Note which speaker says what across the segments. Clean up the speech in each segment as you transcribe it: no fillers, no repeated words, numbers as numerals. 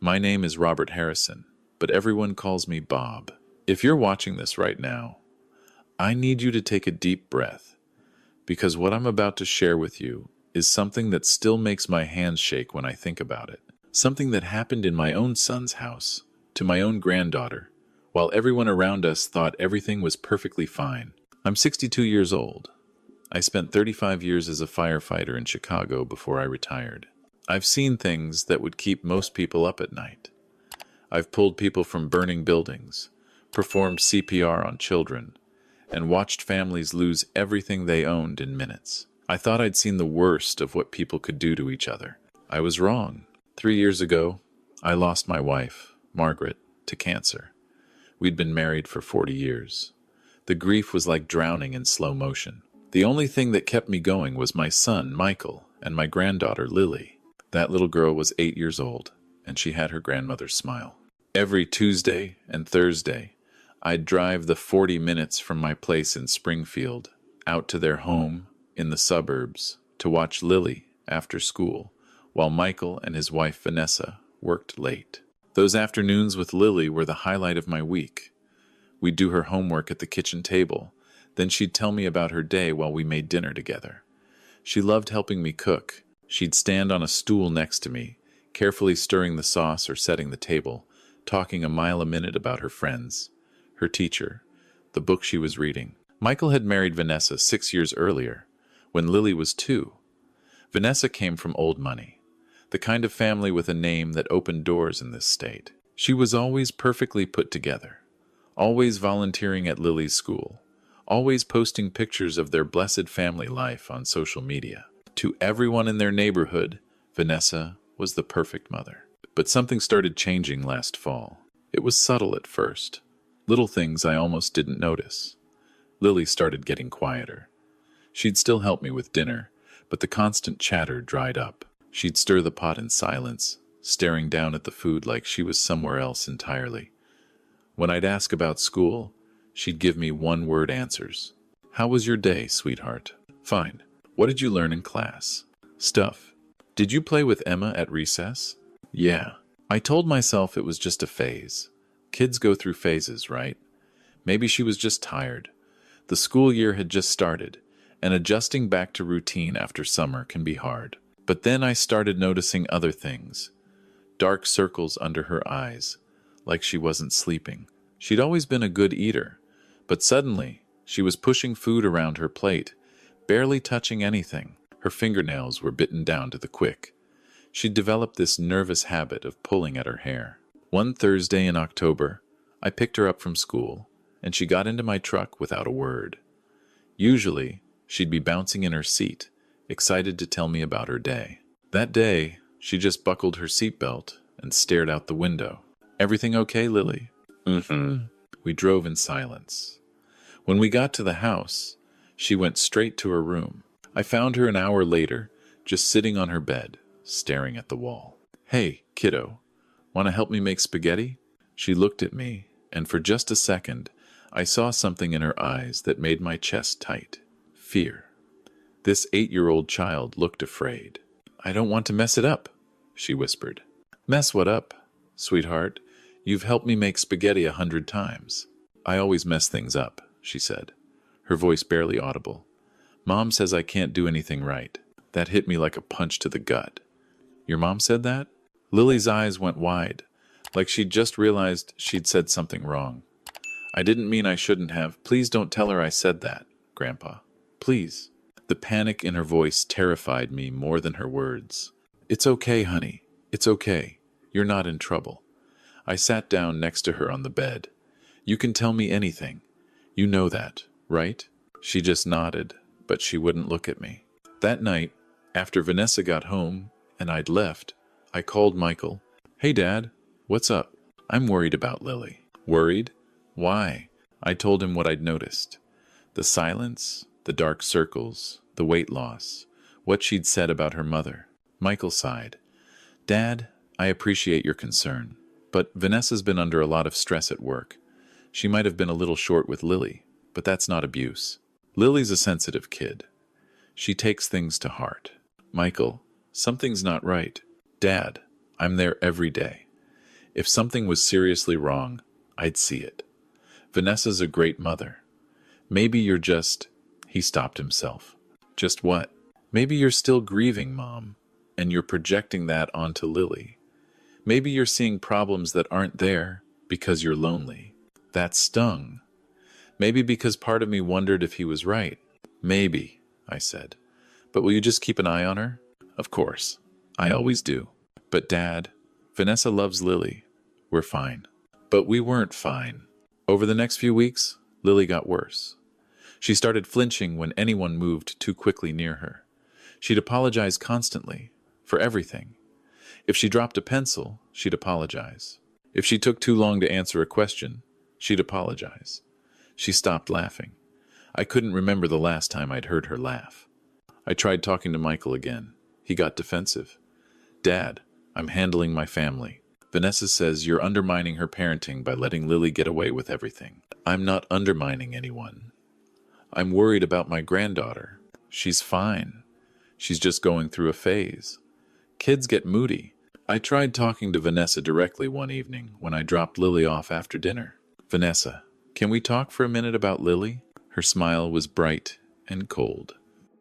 Speaker 1: My name is Robert Harrison, but everyone calls me Bob. If you're watching this right now, I need you to take a deep breath, because what I'm about to share with you is something that still makes my hands shake when I think about it. Something that happened in my own son's house, to my own granddaughter, while everyone around us thought everything was perfectly fine. I'm 62 years old. I spent 35 years as a firefighter in Chicago before I retired. I've seen things that would keep most people up at night. I've pulled people from burning buildings, performed CPR on children, and watched families lose everything they owned in minutes. I thought I'd seen the worst of what people could do to each other. I was wrong. 3 years ago, I lost my wife, Margaret, to cancer. We'd been married for 40 years. The grief was like drowning in slow motion. The only thing that kept me going was my son, Michael, and my granddaughter, Lily. That little girl was 8 years old, and she had her grandmother's smile. Every Tuesday and Thursday, I'd drive the 40 minutes from my place in Springfield out to their home in the suburbs to watch Lily after school, while Michael and his wife Vanessa worked late. Those afternoons with Lily were the highlight of my week. We'd do her homework at the kitchen table. Then she'd tell me about her day while we made dinner together. She loved helping me cook. She'd stand on a stool next to me, carefully stirring the sauce or setting the table, talking a mile a minute about her friends, her teacher, the book she was reading. Michael had married Vanessa 6 years earlier, when Lily was 2. Vanessa came from old money, the kind of family with a name that opened doors in this state. She was always perfectly put together, always volunteering at Lily's school, always posting pictures of their blessed family life on social media. To everyone in their neighborhood, Vanessa was the perfect mother. But something started changing last fall. It was subtle at first. Little things I almost didn't notice. Lily started getting quieter. She'd still help me with dinner, but the constant chatter dried up. She'd stir the pot in silence, staring down at the food like she was somewhere else entirely. When I'd ask about school, she'd give me one-word answers. How was your day, sweetheart? Fine. What did you learn in class? Stuff. Did you play with Emma at recess? Yeah. I told myself it was just a phase. Kids go through phases, right? Maybe she was just tired. The school year had just started, and adjusting back to routine after summer can be hard. But then I started noticing other things. Dark circles under her eyes, like she wasn't sleeping. She'd always been a good eater, but suddenly she was pushing food around her plate, barely touching anything. Her fingernails were bitten down to the quick. She'd developed this nervous habit of pulling at her hair. One Thursday in October, I picked her up from school, and she got into my truck without a word. Usually, she'd be bouncing in her seat, excited to tell me about her day. That day, she just buckled her seatbelt and stared out the window. Everything okay, Lily? Mm-hmm. We drove in silence. When we got to the house, she went straight to her room. I found her an hour later, just sitting on her bed, staring at the wall. Hey, kiddo, want to help me make spaghetti? She looked at me, and for just a second, I saw something in her eyes that made my chest tight. Fear. This 8-year-old child looked afraid. I don't want to mess it up, she whispered. Mess what up? Sweetheart, you've helped me make spaghetti 100 times. I always mess things up, she said, her voice barely audible. Mom says I can't do anything right. That hit me like a punch to the gut. Your mom said that? Lily's eyes went wide, like she'd just realized she'd said something wrong. I didn't mean I shouldn't have. Please don't tell her I said that, Grandpa. Please. The panic in her voice terrified me more than her words. It's okay, honey. It's okay. You're not in trouble. I sat down next to her on the bed. You can tell me anything. You know that, right? She just nodded, but she wouldn't look at me. That night, after Vanessa got home and I'd left, I called Michael. Hey, Dad, what's up? I'm worried about Lily. Worried? Why? I told him what I'd noticed. The silence, the dark circles, the weight loss, what she'd said about her mother. Michael sighed. Dad, I appreciate your concern, but Vanessa's been under a lot of stress at work. She might have been a little short with Lily, but that's not abuse. Lily's a sensitive kid. She takes things to heart. Michael, something's not right. Dad, I'm there every day. If something was seriously wrong, I'd see it. Vanessa's a great mother. Maybe you're just... He stopped himself. Just what? Maybe you're still grieving, Mom, and you're projecting that onto Lily. Maybe you're seeing problems that aren't there because you're lonely. That stung. Maybe because part of me wondered if he was right. Maybe, I said. But will you just keep an eye on her? Of course. I always do. But Dad, Vanessa loves Lily. We're fine. But we weren't fine. Over the next few weeks, Lily got worse. She started flinching when anyone moved too quickly near her. She'd apologize constantly, for everything. If she dropped a pencil, she'd apologize. If she took too long to answer a question, she'd apologize. She stopped laughing. I couldn't remember the last time I'd heard her laugh. I tried talking to Michael again. He got defensive. Dad, I'm handling my family. Vanessa says you're undermining her parenting by letting Lily get away with everything. I'm not undermining anyone. I'm worried about my granddaughter. She's fine. She's just going through a phase. Kids get moody. I tried talking to Vanessa directly one evening when I dropped Lily off after dinner. Vanessa, can we talk for a minute about Lily? Her smile was bright and cold.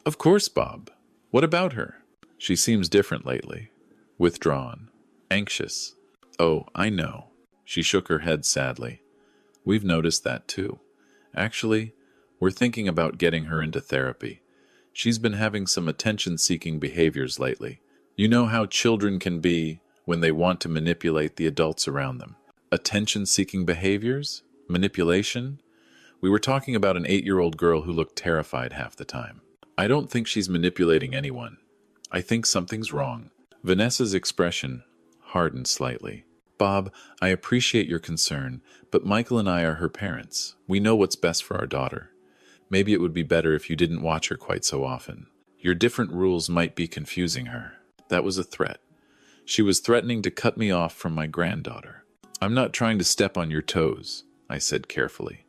Speaker 1: Of course, Bob. What about her? She seems different lately. Withdrawn. Anxious. Oh, I know. She shook her head sadly. We've noticed that too. Actually, we're thinking about getting her into therapy. She's been having some attention-seeking behaviors lately. You know how children can be when they want to manipulate the adults around them. Attention-seeking behaviors? Manipulation? We were talking about an 8-year-old girl who looked terrified half the time. I don't think she's manipulating anyone. I think something's wrong. Vanessa's expression hardened slightly. Bob, I appreciate your concern, but Michael and I are her parents. We know what's best for our daughter. Maybe it would be better if you didn't watch her quite so often. Your different rules might be confusing her. That was a threat. She was threatening to cut me off from my granddaughter. I'm not trying to step on your toes, I said carefully.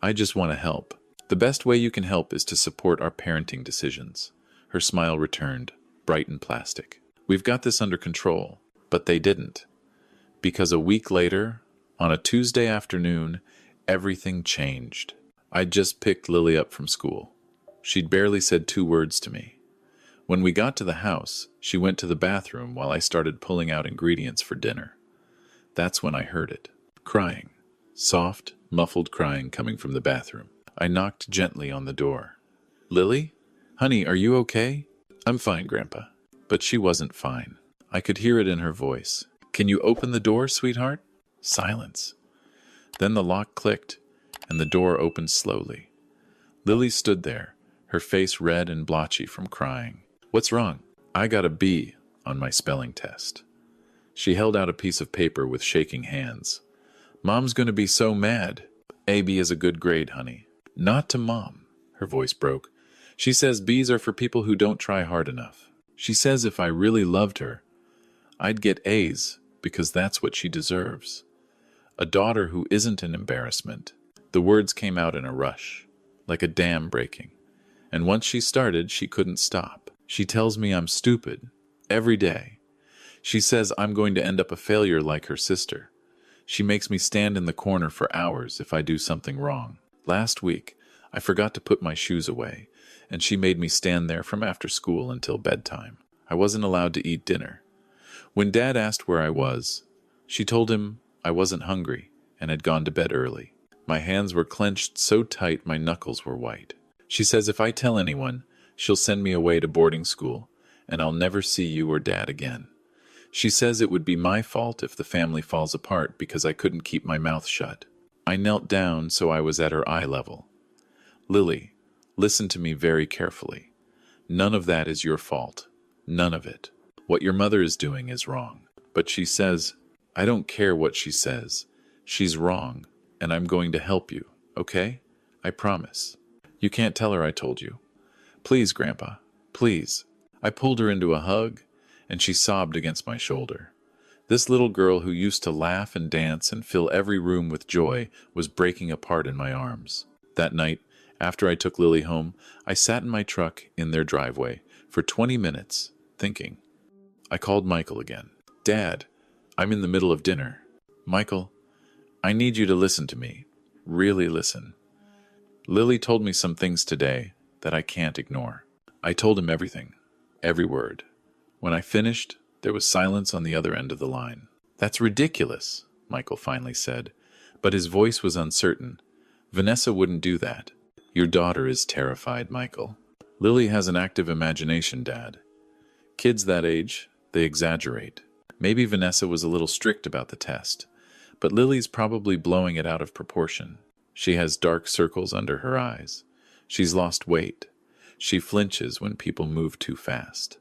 Speaker 1: I just want to help. The best way you can help is to support our parenting decisions. Her smile returned, bright and plastic. We've got this under control, but they didn't. Because a week later, on a Tuesday afternoon, everything changed. I'd just picked Lily up from school. She'd barely said 2 words to me. When we got to the house, she went to the bathroom while I started pulling out ingredients for dinner. That's when I heard it. Crying. Soft, muffled crying coming from the bathroom. I knocked gently on the door. Lily? Honey, are you okay? I'm fine, Grandpa. But she wasn't fine. I could hear it in her voice. Can you open the door, sweetheart? Silence. Then the lock clicked, and the door opened slowly. Lily stood there, her face red and blotchy from crying. What's wrong? I got a B on my spelling test. She held out a piece of paper with shaking hands. Mom's going to be so mad. AB is a good grade, honey. Not to Mom. Her voice broke. She says B's are for people who don't try hard enough. She says if I really loved her, I'd get A's because that's what she deserves. A daughter who isn't an embarrassment. The words came out in a rush, like a dam breaking. And once she started, she couldn't stop. She tells me I'm stupid, every day. She says I'm going to end up a failure like her sister. She makes me stand in the corner for hours if I do something wrong. Last week, I forgot to put my shoes away, and she made me stand there from after school until bedtime. I wasn't allowed to eat dinner. When Dad asked where I was, she told him I wasn't hungry and had gone to bed early. My hands were clenched so tight my knuckles were white. She says if I tell anyone, she'll send me away to boarding school, and I'll never see you or Dad again. She says it would be my fault if the family falls apart because I couldn't keep my mouth shut. I knelt down so I was at her eye level. Lily, listen to me very carefully. None of that is your fault. None of it. What your mother is doing is wrong. But she says, I don't care what she says. She's wrong, and I'm going to help you, okay? I promise. You can't tell her I told you. Please, Grandpa, please. I pulled her into a hug, and she sobbed against my shoulder. This little girl who used to laugh and dance and fill every room with joy was breaking apart in my arms. That night, after I took Lily home, I sat in my truck in their driveway for 20 minutes, thinking. I called Michael again. Dad, I'm in the middle of dinner. Michael, I need you to listen to me. Really listen. Lily told me some things today that I can't ignore. I told him everything, every word. When I finished, there was silence on the other end of the line. That's ridiculous, Michael finally said, but his voice was uncertain. Vanessa wouldn't do that. Your daughter is terrified, Michael. Lily has an active imagination, Dad. Kids that age, they exaggerate. Maybe Vanessa was a little strict about the test, but Lily's probably blowing it out of proportion. She has dark circles under her eyes. She's lost weight. She flinches when people move too fast.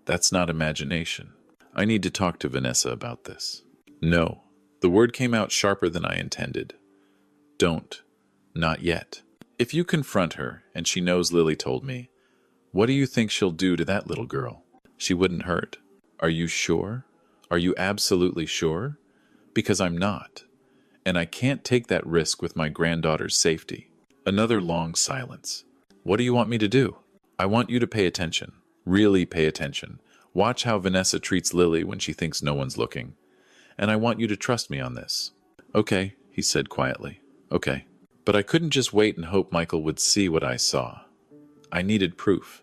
Speaker 1: That's not imagination. I need to talk to Vanessa about this. No. The word came out sharper than I intended. Don't. Not yet. If you confront her and she knows Lily told me, what do you think she'll do to that little girl? She wouldn't hurt. Are you sure? Are you absolutely sure? Because I'm not. And I can't take that risk with my granddaughter's safety. Another long silence. What do you want me to do? I want you to pay attention. Really pay attention. Watch how Vanessa treats Lily when she thinks no one's looking. And I want you to trust me on this. Okay, he said quietly. Okay. But I couldn't just wait and hope Michael would see what I saw. I needed proof.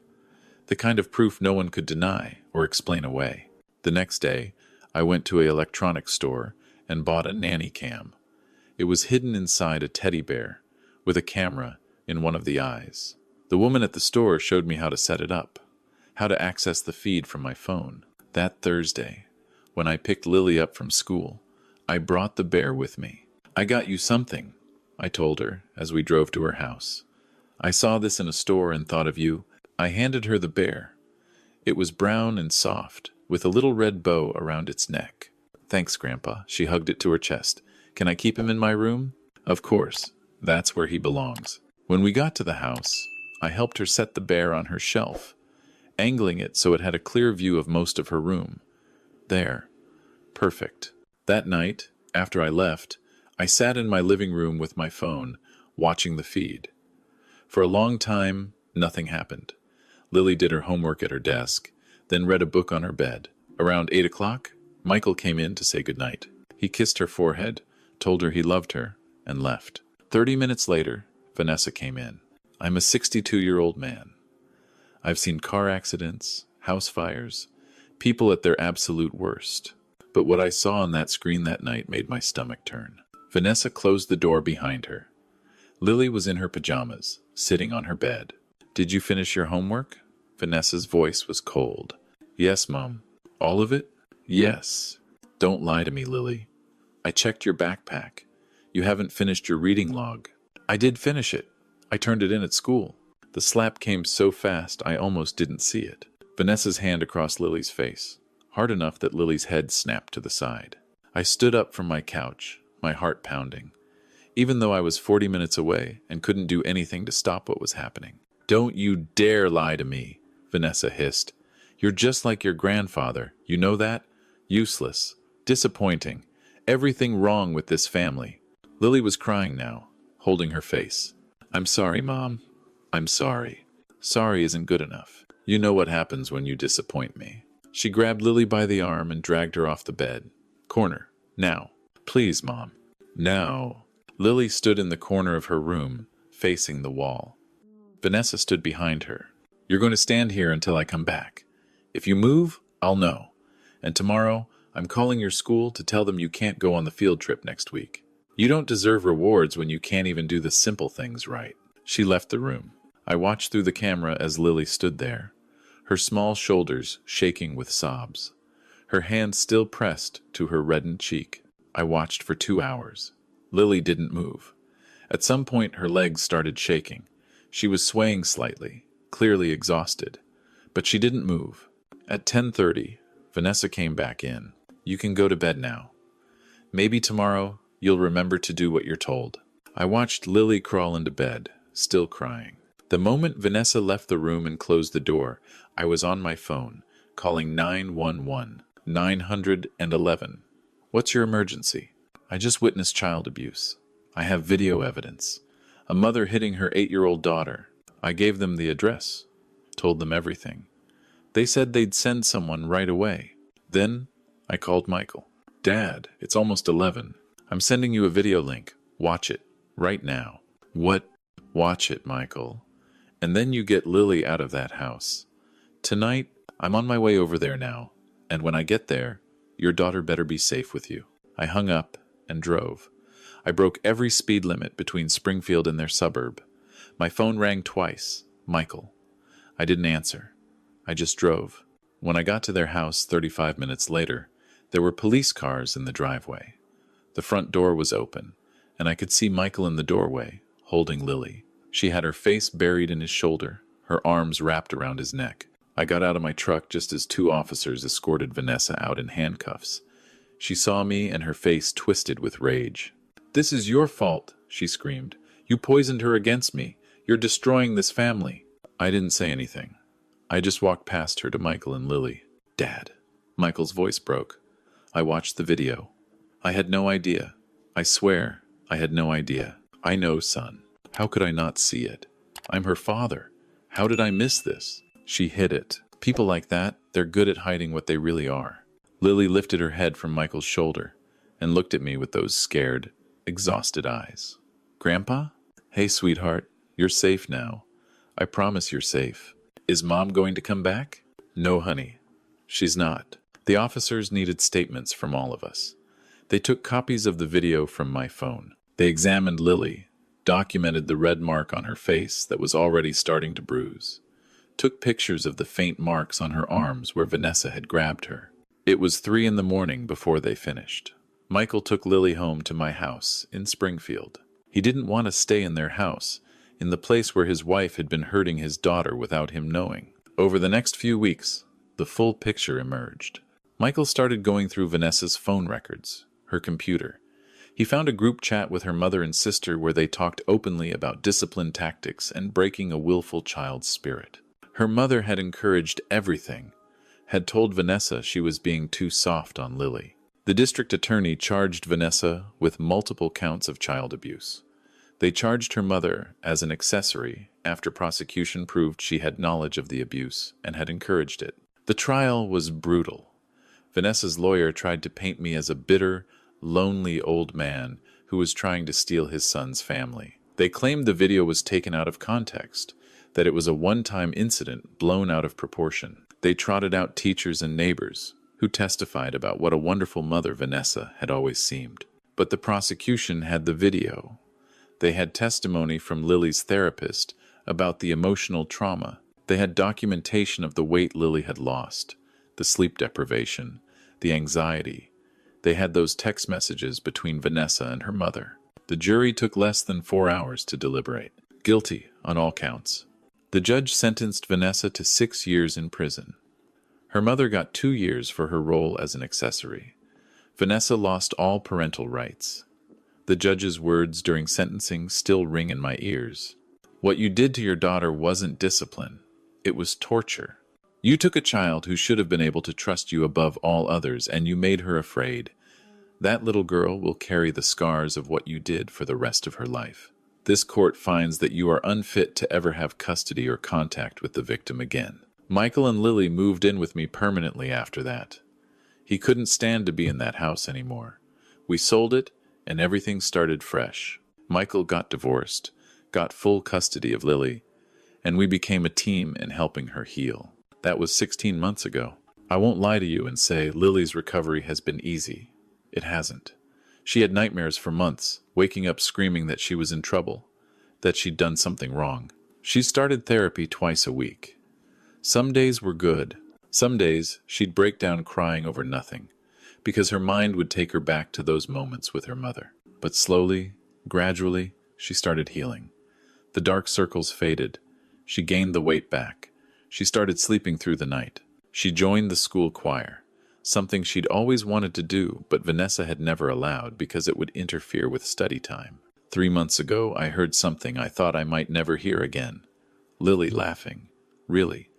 Speaker 1: The kind of proof no one could deny or explain away. The next day, I went to an electronics store and bought a nanny cam. It was hidden inside a teddy bear with a camera in one of the eyes. The woman at the store showed me how to set it up, how to access the feed from my phone. That Thursday, when I picked Lily up from school, I brought the bear with me. I got you something, I told her as we drove to her house. I saw this in a store and thought of you. I handed her the bear. It was brown and soft, with a little red bow around its neck. Thanks, Grandpa. She hugged it to her chest. Can I keep him in my room? Of course. That's where he belongs. When we got to the house, I helped her set the bear on her shelf, angling it so it had a clear view of most of her room. There. Perfect. That night, after I left, I sat in my living room with my phone, watching the feed. For a long time, nothing happened. Lily did her homework at her desk, then read a book on her bed. Around 8 o'clock, Michael came in to say goodnight. He kissed her forehead, told her he loved her, and left. 30 minutes later, Vanessa came in. I'm a 62-year-old man. I've seen car accidents, house fires, people at their absolute worst. But what I saw on that screen that night made my stomach turn. Vanessa closed the door behind her. Lily was in her pajamas, sitting on her bed. Did you finish your homework? Vanessa's voice was cold. Yes, Mom. All of it? Yes. Don't lie to me, Lily. I checked your backpack. You haven't finished your reading log. I did finish it. I turned it in at school. The slap came so fast I almost didn't see it. Vanessa's hand across Lily's face, hard enough that Lily's head snapped to the side. I stood up from my couch, my heart pounding, even though I was 40 minutes away and couldn't do anything to stop what was happening. Don't you dare lie to me, Vanessa hissed. You're just like your grandfather. You know that? Useless. Disappointing. Everything wrong with this family. Lily was crying now, holding her face. I'm sorry, Mom. I'm sorry. Sorry isn't good enough. You know what happens when you disappoint me. She grabbed Lily by the arm and dragged her off the bed. Corner. Now. Please, Mom. Now. Lily stood in the corner of her room, facing the wall. Vanessa stood behind her. You're going to stand here until I come back. If you move, I'll know. And tomorrow, I'm calling your school to tell them you can't go on the field trip next week. You don't deserve rewards when you can't even do the simple things right. She left the room. I watched through the camera as Lily stood there, her small shoulders shaking with sobs, her hand still pressed to her reddened cheek. I watched for 2 hours. Lily didn't move. At some point, her legs started shaking. She was swaying slightly, clearly exhausted, but she didn't move. At 10:30, Vanessa came back in. You can go to bed now. Maybe tomorrow you'll remember to do what you're told. I watched Lily crawl into bed, still crying. The moment Vanessa left the room and closed the door, I was on my phone, calling 911. 911. What's your emergency? I just witnessed child abuse. I have video evidence. A mother hitting her 8-year-old daughter. I gave them the address, told them everything. They said they'd send someone right away. Then I called Michael. Dad, it's almost 11. I'm sending you a video link. Watch it. Right now. What? Watch it, Michael. And then you get Lily out of that house. Tonight, I'm on my way over there now. And when I get there, your daughter better be safe with you. I hung up and drove. I broke every speed limit between Springfield and their suburb. My phone rang twice. Michael. I didn't answer. I just drove. When I got to their house 35 minutes later, there were police cars in the driveway. The front door was open, and I could see Michael in the doorway, holding Lily. She had her face buried in his shoulder, her arms wrapped around his neck. I got out of my truck just as 2 officers escorted Vanessa out in handcuffs. She saw me and her face twisted with rage. "This is your fault," she screamed. "You poisoned her against me. You're destroying this family." I didn't say anything. I just walked past her to Michael and Lily. "Dad." Michael's voice broke. I watched the video. I had no idea. I swear, I had no idea. I know, son. How could I not see it? I'm her father. How did I miss this? She hid it. People like that, they're good at hiding what they really are. Lily lifted her head from Michael's shoulder and looked at me with those scared, exhausted eyes. "Grandpa? Hey, sweetheart, you're safe now. I promise you're safe. Is Mom going to come back?" "No, honey. She's not." The officers needed statements from all of us. They took copies of the video from my phone. They examined Lily, documented the red mark on her face that was already starting to bruise, took pictures of the faint marks on her arms where Vanessa had grabbed her. It was 3 in the morning before they finished. Michael took Lily home to my house in Springfield. He didn't want to stay in their house, in the place where his wife had been hurting his daughter without him knowing. Over the next few weeks, the full picture emerged. Michael started going through Vanessa's phone records, her computer. He found a group chat with her mother and sister where they talked openly about discipline tactics and breaking a willful child's spirit. Her mother had encouraged everything, had told Vanessa she was being too soft on Lily. The district attorney charged Vanessa with multiple counts of child abuse. They charged her mother as an accessory after prosecution proved she had knowledge of the abuse and had encouraged it. The trial was brutal. Vanessa's lawyer tried to paint me as a bitter, lonely old man who was trying to steal his son's family. They claimed the video was taken out of context, that it was a one-time incident blown out of proportion. They trotted out teachers and neighbors who testified about what a wonderful mother Vanessa had always seemed. But the prosecution had the video. They had testimony from Lily's therapist about the emotional trauma. They had documentation of the weight Lily had lost, the sleep deprivation, the anxiety. They had those text messages between Vanessa and her mother. The jury took less than 4 hours to deliberate. Guilty on all counts. The judge sentenced Vanessa to 6 years in prison. Her mother got 2 years for her role as an accessory. Vanessa lost all parental rights. The judge's words during sentencing still ring in my ears. "What you did to your daughter wasn't discipline. It was torture. You took a child who should have been able to trust you above all others, and you made her afraid. That little girl will carry the scars of what you did for the rest of her life. This court finds that you are unfit to ever have custody or contact with the victim again." Michael and Lily moved in with me permanently after that. He couldn't stand to be in that house anymore. We sold it, and everything started fresh. Michael got divorced, got full custody of Lily, and we became a team in helping her heal. That was 16 months ago. I won't lie to you and say Lily's recovery has been easy. It hasn't. She had nightmares for months, waking up screaming that she was in trouble, that she'd done something wrong. She started therapy twice a week. Some days were good. Some days she'd break down crying over nothing, because her mind would take her back to those moments with her mother. But slowly, gradually, she started healing. The dark circles faded. She gained the weight back. She started sleeping through the night. She joined the school choir, something she'd always wanted to do, but Vanessa had never allowed because it would interfere with study time. 3 months ago, I heard something I thought I might never hear again. Lily laughing. Really,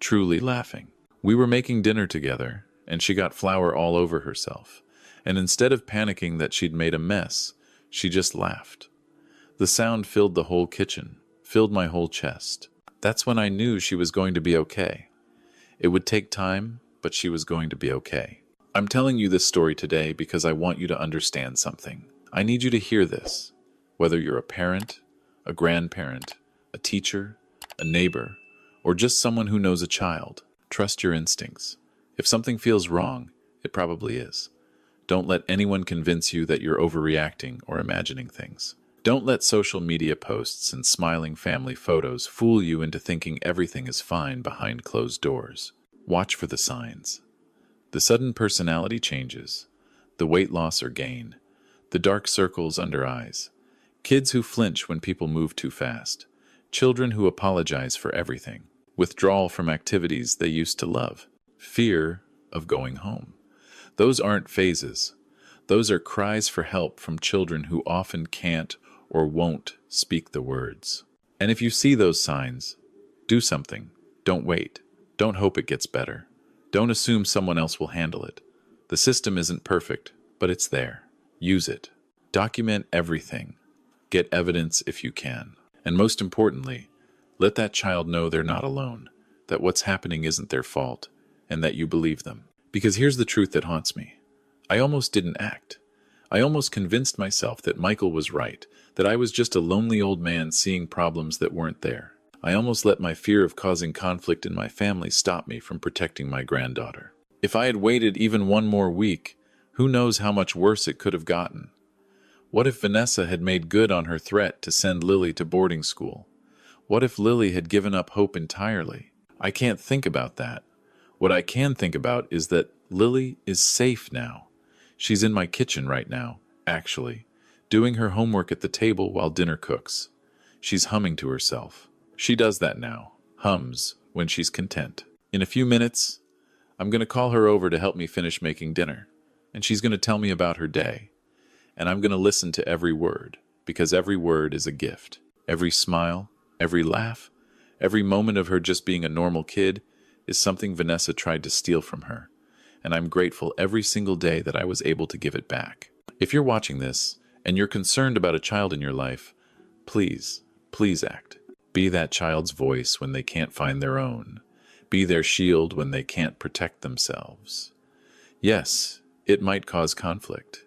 Speaker 1: truly laughing. We were making dinner together, and she got flour all over herself. And instead of panicking that she'd made a mess, she just laughed. The sound filled the whole kitchen, filled my whole chest. That's when I knew she was going to be okay. It would take time, but she was going to be okay. I'm telling you this story today because I want you to understand something. I need you to hear this. Whether you're a parent, a grandparent, a teacher, a neighbor, or just someone who knows a child, trust your instincts. If something feels wrong, it probably is. Don't let anyone convince you that you're overreacting or imagining things. Don't let social media posts and smiling family photos fool you into thinking everything is fine behind closed doors. Watch for the signs. The sudden personality changes, the weight loss or gain, the dark circles under eyes, kids who flinch when people move too fast, children who apologize for everything, withdrawal from activities they used to love, fear of going home. Those aren't phases. Those are cries for help from children who often can't or won't speak the words. And if you see those signs, do something. Don't wait. Don't hope it gets better. Don't assume someone else will handle it. The system isn't perfect, but it's there. Use it. Document everything. Get evidence if you can. And most importantly, let that child know they're not alone, that what's happening isn't their fault, and that you believe them. Because here's the truth that haunts me. I almost didn't act. I almost convinced myself that Michael was right, that I was just a lonely old man seeing problems that weren't there. I almost let my fear of causing conflict in my family stop me from protecting my granddaughter. If I had waited even one more week, who knows how much worse it could have gotten. What if Vanessa had made good on her threat to send Lily to boarding school? What if Lily had given up hope entirely? I can't think about that. What I can think about is that Lily is safe now. She's in my kitchen right now, actually, doing her homework at the table while dinner cooks. She's humming to herself. She does that now, hums, when she's content. In a few minutes, I'm going to call her over to help me finish making dinner, and she's going to tell me about her day. And I'm going to listen to every word, because every word is a gift. Every smile, every laugh, every moment of her just being a normal kid is something Vanessa tried to steal from her. And I'm grateful every single day that I was able to give it back. If you're watching this, and you're concerned about a child in your life, please act. Be that child's voice when they can't find their own. Be their shield when they can't protect themselves. Yes, it might cause conflict.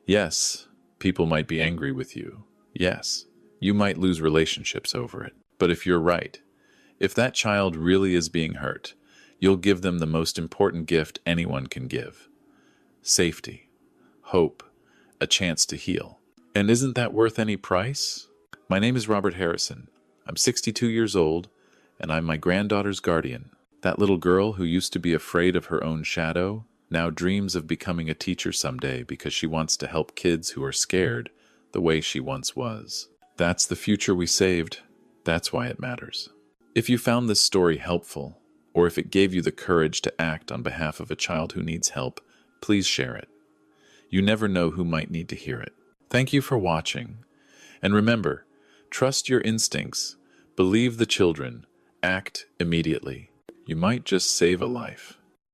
Speaker 1: Yes, people might be angry with you. Yes, you might lose relationships over it. But if you're right, if that child really is being hurt, you'll give them the most important gift anyone can give. Safety, hope, a chance to heal. And isn't that worth any price? My name is Robert Harrison. I'm 62 years old, and I'm my granddaughter's guardian. That little girl who used to be afraid of her own shadow now dreams of becoming a teacher someday because she wants to help kids who are scared the way she once was. That's the future we saved. That's why it matters. If you found this story helpful, or if it gave you the courage to act on behalf of a child who needs help, please share it. You never know who might need to hear it. Thank you for watching. And remember, trust your instincts, believe the children, act immediately. You might just save a life.